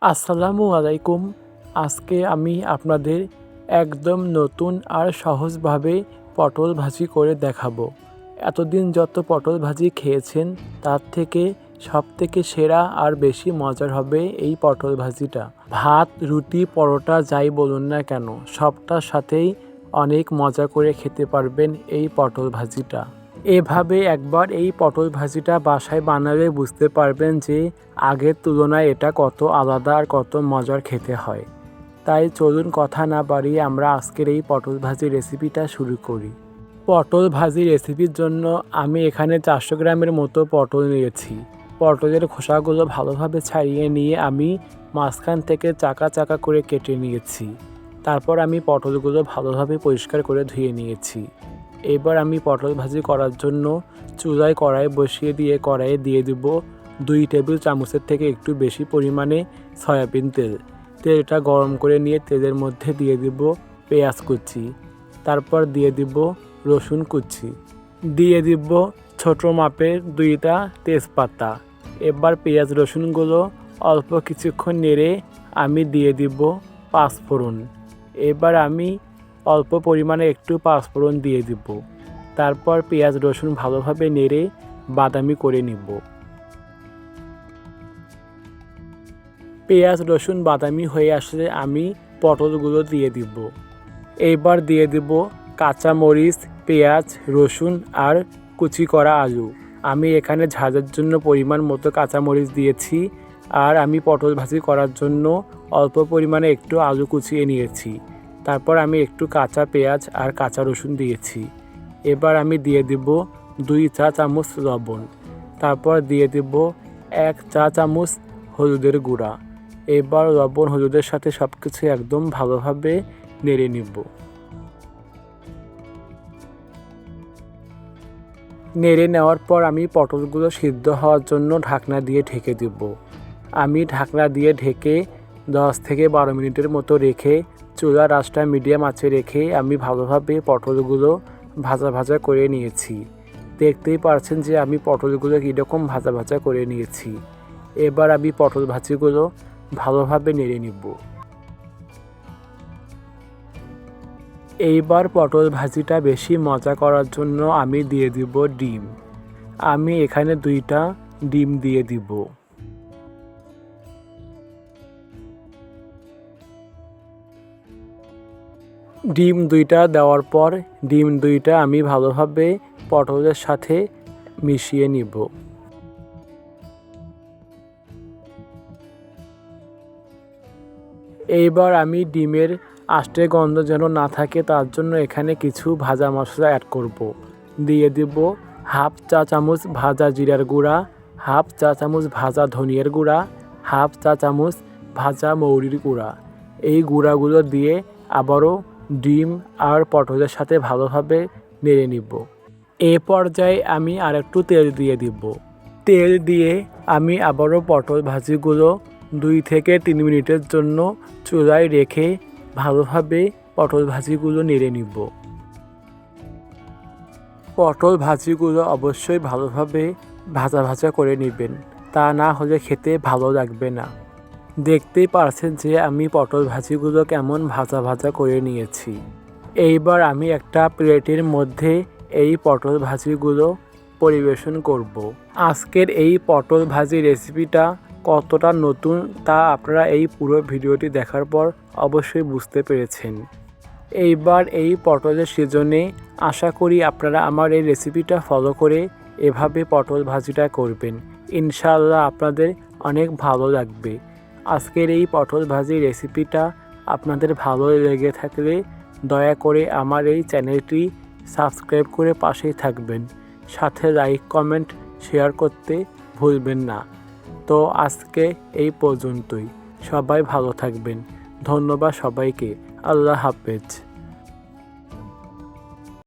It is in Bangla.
আসসালামু আলাইকুম। আজকে আমি আপনাদের একদম নতুন আর সহজভাবে পটল ভাজি করে দেখাবো। এতদিন যত পটল ভাজি খেয়েছেন তার থেকে সবথেকে সেরা আর বেশি মজার হবে এই পটল ভাজিটা। ভাত, রুটি, পরোটা যাই বলুন না কেন সবটার সাথেই অনেক মজা করে খেতে পারবেন এই পটল ভাজিটা। এভাবে একবার এই পটল ভাজিটা বাসায় বানালে বুঝতে পারবেন যে আগের তুলনায় এটা কত আলাদা আর কত মজার খেতে হয়। তাই চলুন কথা না বাড়িয়ে আমরা আজকের এই পটল ভাজি রেসিপিটা শুরু করি। পটল ভাজি রেসিপির জন্য আমি এখানে 400 গ্রামের মতো পটল নিয়েছি। পটলের খোসাগুলো ভালোভাবে ছাড়িয়ে নিয়ে আমি মাঝখান থেকে চাকা চাকা করে কেটে নিয়েছি। তারপর আমি পটলগুলো ভালোভাবে পরিষ্কার করে ধুয়ে নিয়েছি। এবার আমি পটল ভাজি করার জন্য চুলায় কড়াই বসিয়ে দিয়ে কড়াইয়ে দিয়ে দেব 2 টেবিল চামচের থেকে একটু বেশি পরিমাণে সয়াবিন তেল। তেলটা গরম করে নিয়ে তেলের মধ্যে দিয়ে দেব পেঁয়াজ কুচি, তারপর দিয়ে দিব রসুন কুচি, দিয়ে দিব ছোটো মাপের 2টা তেজপাতা। এবার পেঁয়াজ রসুনগুলো অল্প কিছুক্ষণ নেড়ে আমি দিয়ে দিব পাঁচফোড়ন। এবার আমি অল্প পরিমাণে একটু পাঁচফোড়ন দিয়ে দিব। তারপর পেঁয়াজ রসুন ভালোভাবে নেড়ে বাদামি করে নিব। পেঁয়াজ রসুন বাদামি হয়ে আসলে আমি পটলগুলো দিয়ে দিব। এবার দিয়ে দিব কাঁচা মরিচ, পেঁয়াজ, রসুন আর কুচি করা আলু। আমি এখানে ঝালের জন্য পরিমাণ মতো কাঁচা মরিচ দিয়েছি আর আমি পটল ভাজি করার জন্য অল্প পরিমাণে একটু আলু কুচিয়ে নিয়েছি। তারপর আমি একটু কাঁচা পেঁয়াজ আর কাঁচা রসুন দিয়েছি। এবার আমি দিয়ে দিব 2 চা চামচ লবণ। তারপর দিয়ে দিব 1 চা চামচ হলুদের গুঁড়া। এবার লবণ হলুদের সাথে সব কিছু একদম ভালোভাবে নেড়ে নিব। নেড়ে নেওয়ার পর আমি পটলগুলো সিদ্ধ হওয়ার জন্য ঢাকনা দিয়ে ঢেকে দেব। আমি ঢাকনা দিয়ে ঢেকে 10 থেকে 12 মিনিটের মতো রেখে চুলার আঁচটা মিডিয়াম আঁচে রেখে আমি ভালোভাবে পটলগুলো ভাজা ভাজা করে নিয়েছি। দেখতেই পারছেন যে আমি পটলগুলো কীরকম ভাজা ভাজা করে নিয়েছি। এবার আমি পটল ভাজিগুলো ভালোভাবে নেড়ে নিব। এইবার পটল ভাজিটা বেশি মজা করার জন্য আমি দিয়ে দিব ডিম। আমি এখানে 2টা ডিম দিয়ে দিব। ডিম 2টা দেওয়ার পর ডিম 2টা আমি ভালোভাবে পটলের সাথে মিশিয়ে নিব। এইবার আমি ডিমের আষ্টে গন্ধ যেন না থাকে তার জন্য এখানে কিছু ভাজা মশলা অ্যাড করব। দিয়ে দেব 1/2 চা চামচ ভাজা জিরার গুঁড়া, 1/2 চা চামচ ভাজা ধনিয়ার গুঁড়া, 1/2 চা চামচ ভাজা মৌরির গুঁড়া। এই গুঁড়াগুলো দিয়ে আবারও ডিম আর পটলের সাথে ভালোভাবে নেড়ে নিব। এ পর্যায়ে আমি আরেকটু তেল দিয়ে দিব। তেল দিয়ে আমি আবারও পটল ভাজিগুলো 2 থেকে 3 মিনিটের জন্য চুলায় রেখে ভালোভাবে পটল ভাজিগুলো নেড়ে নিব। পটল ভাজিগুলো অবশ্যই ভালোভাবে ভাজা ভাজা করে নেবেন, তা না হলে খেতে ভালো লাগবে না। দেখতেই পারছেন যে আমি পটল ভাজিগুলো কেমন ভাজা ভাজা করে নিয়েছি। এইবার আমি একটা প্লেটের মধ্যে এই পটল ভাজিগুলো পরিবেশন করব। আজকের এই পটল ভাজি রেসিপিটা কতটা নতুন তা আপনারা এই পুরো ভিডিওটি দেখার পর অবশ্যই বুঝতে পেরেছেন। এইবার এই পটলের সিজনে আশা করি আপনারা আমার এই রেসিপিটা ফলো করে এভাবে পটল ভাজিটা করবেন। ইনশাআল্লাহ আপনাদের অনেক ভালো লাগবে। আজকের এই পটল ভাজি রেসিপিটা আপনাদের ভালো লেগে থাকলে দয়া করে আমার এই চ্যানেলটি সাবস্ক্রাইব করে পাশেই থাকবেন। সাথে লাইক, কমেন্ট, শেয়ার করতে ভুলবেন না। তো আজকে এই পর্যন্তই। সবাই ভালো থাকবেন। ধন্যবাদ সবাইকে। আল্লাহ হাফেজ।